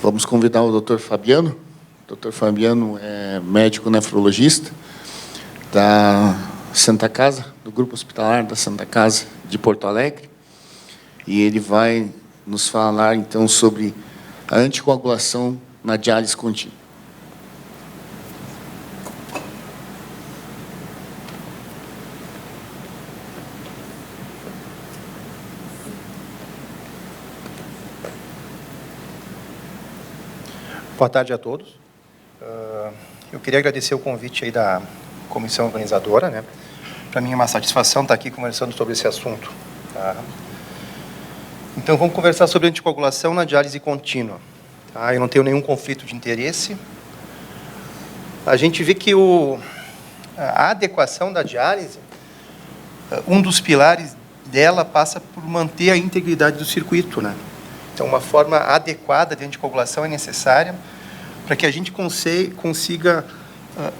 Vamos convidar o Dr. Fabiano. O Dr. Fabiano é médico nefrologista da Santa Casa, do Grupo Hospitalar da Santa Casa de Porto Alegre. E ele vai nos falar, então, sobre a anticoagulação na diálise contínua. Boa tarde a todos. Eu queria agradecer o convite aí da comissão organizadora, né? Para mim é uma satisfação estar aqui conversando sobre esse assunto. Tá? Então, vamos conversar sobre anticoagulação na diálise contínua. Tá? Eu não tenho nenhum conflito de interesse. A gente vê que a adequação da diálise, um dos pilares dela passa por manter a integridade do circuito, né? Então, uma forma adequada de anticoagulação é necessária para que a gente consiga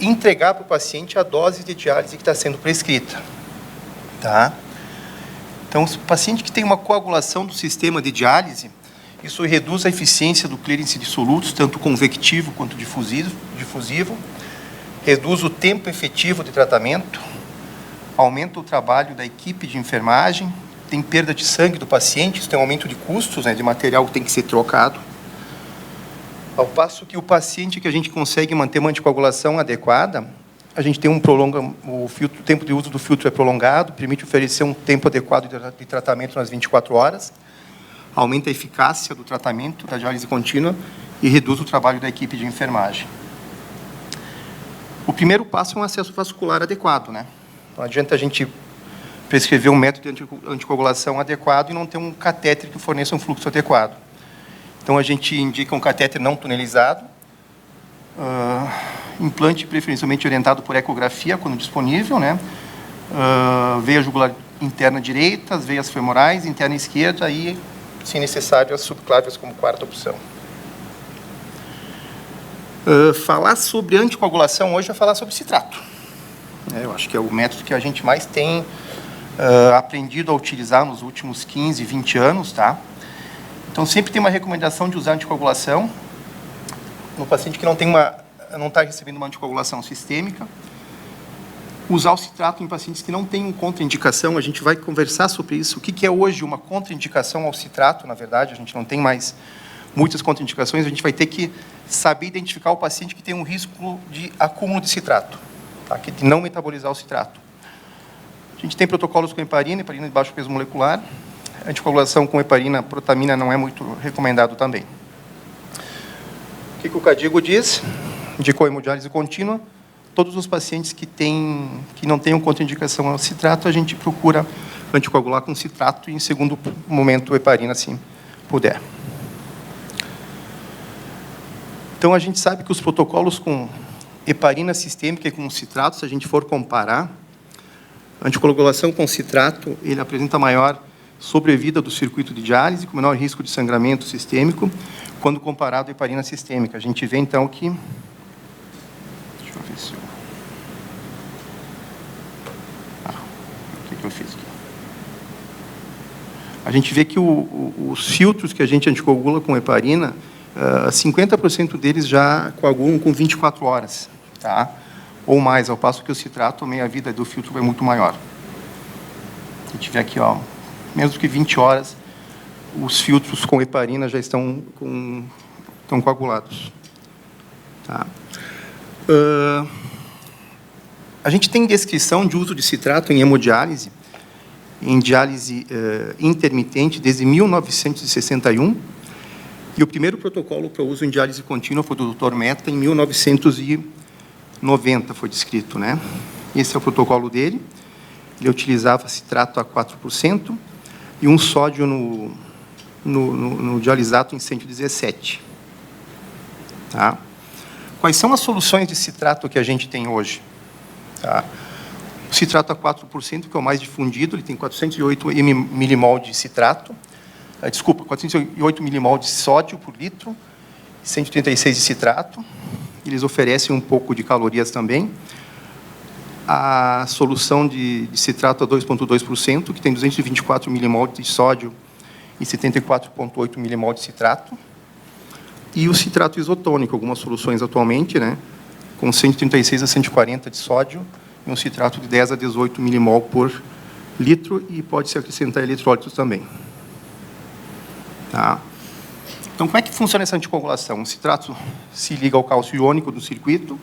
entregar para o paciente a dose de diálise que está sendo prescrita. Tá? Então, o paciente que tem uma coagulação do sistema de diálise, isso reduz a eficiência do clearance de solutos, tanto convectivo quanto difusivo, reduz o tempo efetivo de tratamento, aumenta o trabalho da equipe de enfermagem, tem perda de sangue do paciente, isso tem um aumento de custos, né, de material que tem que ser trocado. Ao passo que o paciente que a gente consegue manter uma anticoagulação adequada, a gente tem o tempo de uso do filtro é prolongado, permite oferecer um tempo adequado de tratamento nas 24 horas, aumenta a eficácia do tratamento da diálise contínua e reduz o trabalho da equipe de enfermagem. O primeiro passo é um acesso vascular adequado, né? Não adianta a gente prescrever um método de anticoagulação adequado e não ter um catéter que forneça um fluxo adequado. Então, a gente indica um catéter não tunelizado, implante preferencialmente orientado por ecografia, quando disponível, né? Veia jugular interna direita, as veias femorais, interna esquerda e, se necessário, as subclávias como quarta opção. Falar sobre anticoagulação hoje é falar sobre citrato. Eu acho que é o método que a gente mais tem aprendido a utilizar nos últimos 15, 20 anos, tá? Então, sempre tem uma recomendação de usar anticoagulação no paciente que não está recebendo uma anticoagulação sistêmica. Usar o citrato em pacientes que não têm contraindicação, a gente vai conversar sobre isso. O que é hoje uma contraindicação ao citrato, na verdade, a gente não tem mais muitas contraindicações, a gente vai ter que saber identificar o paciente que tem um risco de acúmulo de citrato, tá? De não metabolizar o citrato. A gente tem protocolos com heparina de baixo peso molecular. Anticoagulação com heparina, protamina não é muito recomendado também. O que o CADIGO diz? Indicou hemodiálise contínua. Todos os pacientes que não tenham contraindicação ao citrato, a gente procura anticoagular com citrato e, em segundo momento, heparina, se puder. Então, a gente sabe que os protocolos com heparina sistêmica e com citrato, se a gente for comparar, a anticoagulação com citrato, ele apresenta maior sobrevida do circuito de diálise, com menor risco de sangramento sistêmico, quando comparado à heparina sistêmica. A gente vê, então, que... Deixa eu ver se eu... o que eu fiz aqui? A gente vê que os filtros que a gente anticoagula com heparina, 50% deles já coagulam com 24 horas, tá? Ou mais, ao passo que o citrato, a meia-vida do filtro é muito maior. A gente vê aqui, ó, menos do que 20 horas, os filtros com heparina já estão coagulados. Tá? A gente tem descrição de uso de citrato em hemodiálise, em diálise intermitente, desde 1961, e o primeiro protocolo para uso em diálise contínua foi do Dr. Mehta, em 1990, foi descrito, né? Esse é o protocolo dele. Ele utilizava citrato a 4% e um sódio no dialisato em 117. Tá? Quais são as soluções de citrato que a gente tem hoje? Tá? O citrato a 4%, que é o mais difundido, ele tem 408 milimol de citrato, 408 milimol de sódio por litro, 136 de citrato. Eles oferecem um pouco de calorias também. A solução de citrato a 2,2%, que tem 224 milimol de sódio e 74,8 milimol de citrato. e o citrato isotônico, algumas soluções atualmente, né, com 136 a 140 de sódio, e um citrato de 10 a 18 milimol por litro, e pode-se acrescentar eletrólitos também. Tá? Então, como é que funciona essa anticoagulação? O citrato se liga ao cálcio iônico do circuito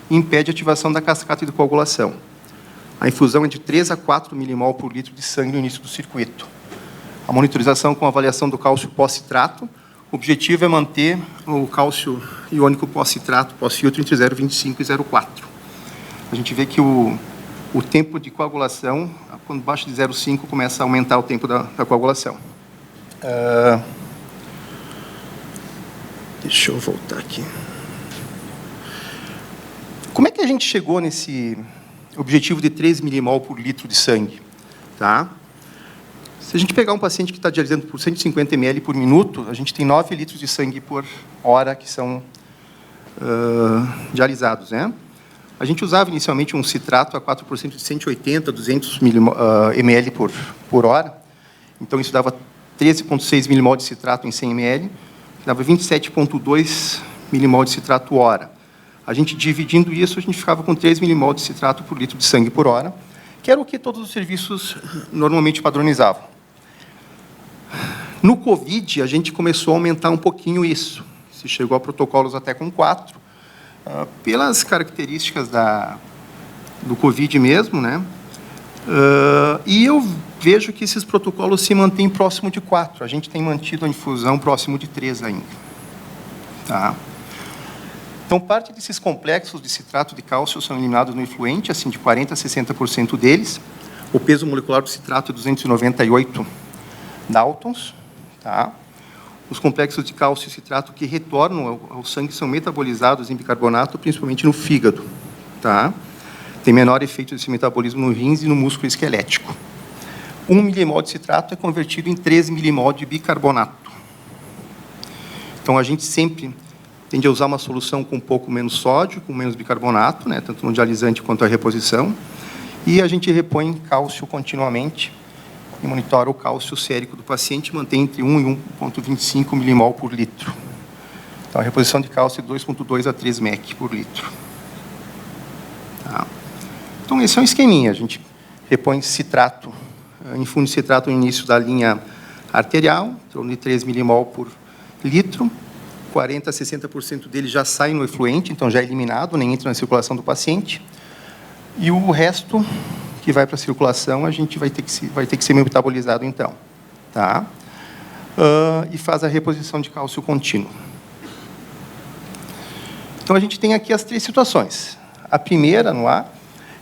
e impede a ativação da cascata de coagulação. A infusão é de 3 a 4 milimol por litro de sangue no início do circuito. A monitorização com avaliação do cálcio pós-citrato. O objetivo é manter o cálcio iônico pós-citrato, pós-filtro, entre 0,25 e 0,4. A gente vê que o tempo de coagulação, quando abaixo de 0,5, começa a aumentar o tempo da coagulação. Deixa eu voltar aqui. Como é que a gente chegou nesse objetivo de 3 milimol por litro de sangue? Tá? Se a gente pegar um paciente que está dialisando por 150 ml por minuto, a gente tem 9 litros de sangue por hora que são dialisados, né? A gente usava inicialmente um citrato a 4% de 180, 200 ml por hora. Então, isso dava 13,6 milimol de citrato em 100 ml, que dava 27,2 milimol de citrato hora. A gente dividindo isso, a gente ficava com 3 milimol de citrato por litro de sangue por hora, que era o que todos os serviços normalmente padronizavam. No COVID, a gente começou a aumentar um pouquinho isso. Se chegou a protocolos até com 4, pelas características do COVID mesmo, né? E eu vejo que esses protocolos se mantêm próximo de 4. A gente tem mantido a infusão próximo de 3 ainda. Tá? Então, parte desses complexos de citrato de cálcio são eliminados no efluente, assim, de 40% a 60% deles. O peso molecular do citrato é 298 Daltons. Tá? Os complexos de cálcio e citrato que retornam ao sangue são metabolizados em bicarbonato, principalmente no fígado. Tá? Tem menor efeito desse metabolismo no rins e no músculo esquelético. 1 milimol de citrato é convertido em 3 milimol de bicarbonato. Então, a gente sempre tende a usar uma solução com um pouco menos sódio, com menos bicarbonato, né, tanto no dialisante quanto a reposição. E a gente repõe cálcio continuamente e monitora o cálcio sérico do paciente, mantém entre 1 e 1,25 milimol por litro. Então, a reposição de cálcio é 2,2 a 3 mEq por litro. Tá? Então, esse é um esqueminha. A gente repõe citrato, infunde citrato no início da linha arterial, em torno de 3 milimol por litro. 40% a 60% dele já sai no efluente, então já é eliminado, nem entra na circulação do paciente. E o resto que vai para a circulação, a gente vai ter que ser metabolizado, então. Tá? E faz a reposição de cálcio contínuo. Então, a gente tem aqui as 3 situações. A primeira, no A,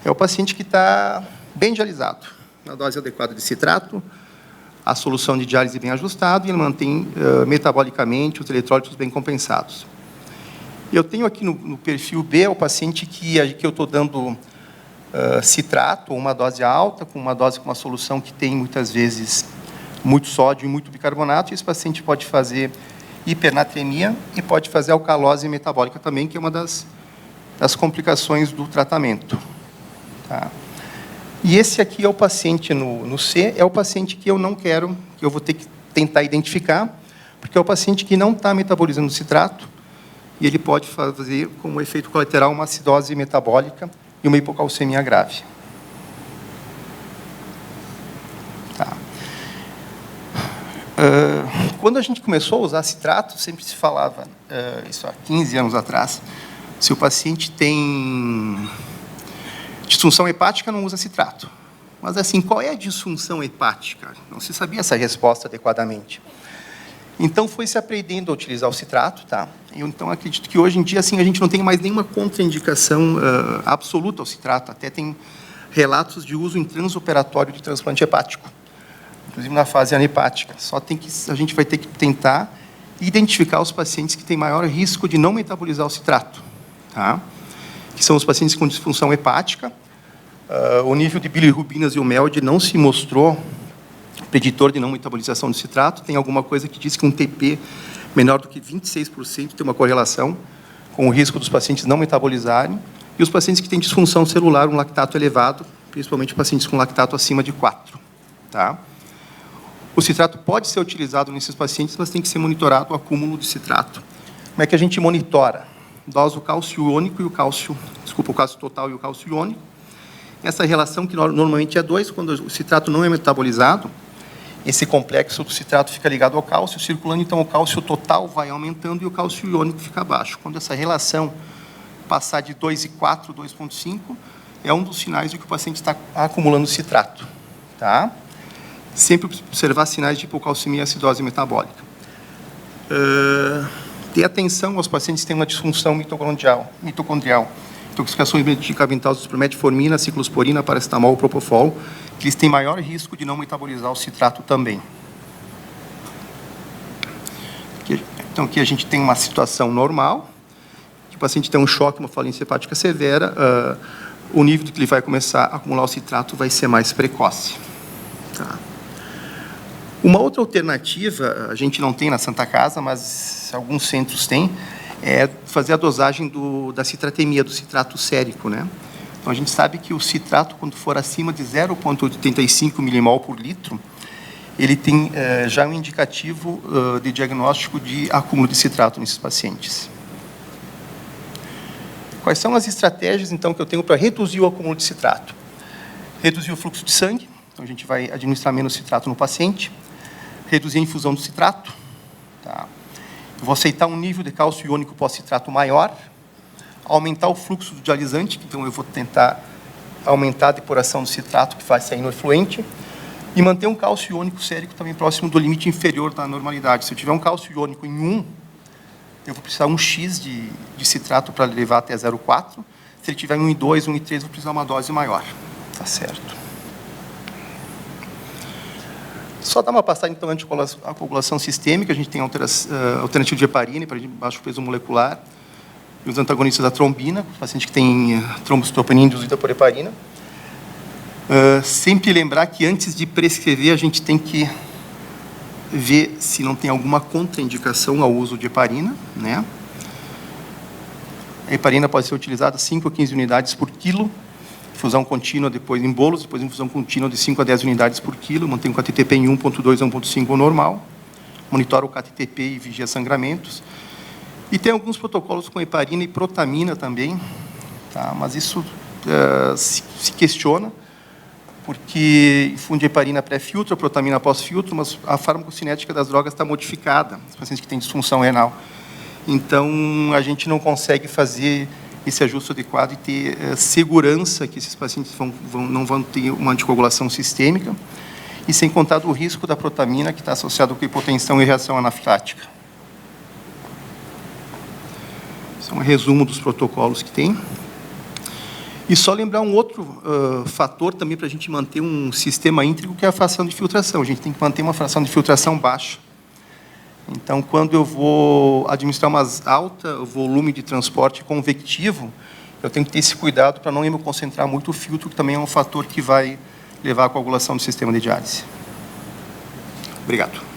é o paciente que está bem dialisado, na dose adequada de citrato, a solução de diálise bem ajustada, e ele mantém metabolicamente os eletrólitos bem compensados. Eu tenho aqui no perfil B o paciente que eu estou dando citrato, ou uma dose alta, com uma solução que tem, muitas vezes, muito sódio e muito bicarbonato, e esse paciente pode fazer hipernatremia e pode fazer alcalose metabólica também, que é uma das complicações do tratamento. Tá? E esse aqui é o paciente no C, é o paciente que eu não quero, que eu vou ter que tentar identificar, porque é o paciente que não está metabolizando citrato, e ele pode fazer, como efeito colateral, uma acidose metabólica e uma hipocalcemia grave. Tá. Quando a gente começou a usar citrato, sempre se falava, isso há 15 anos atrás, se o paciente tem disfunção hepática, não usa citrato. Mas, assim, qual é a disfunção hepática? Não se sabia essa resposta adequadamente. Então, foi se aprendendo a utilizar o citrato. Tá? Eu, então, acredito que, hoje em dia, assim, a gente não tem mais nenhuma contraindicação absoluta ao citrato. Até tem relatos de uso em transoperatório de transplante hepático, inclusive na fase anahepática. A gente vai ter que tentar identificar os pacientes que têm maior risco de não metabolizar o citrato. Tá? Que são os pacientes com disfunção hepática. O nível de bilirrubinas e o MELD não se mostrou preditor de não metabolização do citrato. Tem alguma coisa que diz que um TP menor do que 26% tem uma correlação com o risco dos pacientes não metabolizarem. E os pacientes que têm disfunção celular, um lactato elevado, principalmente pacientes com lactato acima de 4. Tá? O citrato pode ser utilizado nesses pacientes, mas tem que ser monitorado o acúmulo de citrato Como é que a gente monitora? Dosa o cálcio iônico e o cálcio total e o cálcio iônico. Essa relação, que normalmente é 2, quando o citrato não é metabolizado, esse complexo do citrato fica ligado ao cálcio circulando, então o cálcio total vai aumentando e o cálcio iônico fica baixo. Quando essa relação passar de 2,4, 2,5, é um dos sinais de que o paciente está acumulando citrato. Tá? Sempre observar sinais de hipocalcemia e acidose metabólica. Ter atenção aos pacientes que têm uma disfunção mitocondrial. Intoxicações medicamentosas por metformina, ciclosporina, paracetamol, propofol, que eles têm maior risco de não metabolizar o citrato também. Então, aqui a gente tem uma situação normal, que o paciente tem um choque, uma falência hepática severa, o nível de que ele vai começar a acumular o citrato vai ser mais precoce. Tá. Uma outra alternativa, a gente não tem na Santa Casa, mas alguns centros têm, é fazer a dosagem da citratemia, do citrato sérico, né? Então, a gente sabe que o citrato, quando for acima de 0,85 milimol por litro, ele tem já um indicativo de diagnóstico de acúmulo de citrato nesses pacientes. Quais são as estratégias, então, que eu tenho para reduzir o acúmulo de citrato? Reduzir o fluxo de sangue, então a gente vai administrar menos citrato no paciente. Reduzir a infusão do citrato. Tá? Eu vou aceitar um nível de cálcio iônico pós-citrato maior. Aumentar o fluxo do dialisante, então eu vou tentar aumentar a depuração do citrato que vai sair no efluente. E manter um cálcio iônico sérico também próximo do limite inferior da normalidade. Se eu tiver um cálcio iônico em 1, eu vou precisar 1x de citrato para levar até 0,4. Se ele tiver em 1,2, 1,3, eu vou precisar uma dose maior. Tá certo. Só dar uma passagem, então, anticoagulação sistêmica. A gente tem alternativo de heparina para baixo peso molecular. E os antagonistas da trombina, paciente que tem trombocitopenia induzida por heparina. Sempre lembrar que, antes de prescrever, a gente tem que ver se não tem alguma contraindicação ao uso de heparina, né? A heparina pode ser utilizada 5 a 15 unidades por quilo, infusão contínua depois em bolos, depois infusão contínua de 5 a 10 unidades por quilo, mantém o KTTP em 1,2 a 1,5 normal, monitora o KTTP e vigia sangramentos. E tem alguns protocolos com heparina e protamina também, tá? Mas isso se questiona, porque infunde heparina pré-filtro, a protamina pós-filtro, mas a farmacocinética das drogas está modificada, os pacientes que têm disfunção renal. Então, a gente não consegue fazer esse ajuste adequado e ter segurança que esses pacientes não vão ter uma anticoagulação sistêmica, e sem contar do risco da protamina, que está associado com hipotensão e reação anafilática. Esse é um resumo dos protocolos que tem. E só lembrar um outro fator também para a gente manter um sistema íntegro, que é a fração de filtração. A gente tem que manter uma fração de filtração baixa. Então, quando eu vou administrar um alto volume de transporte convectivo, eu tenho que ter esse cuidado para não concentrar muito o filtro, que também é um fator que vai levar à coagulação do sistema de diálise. Obrigado.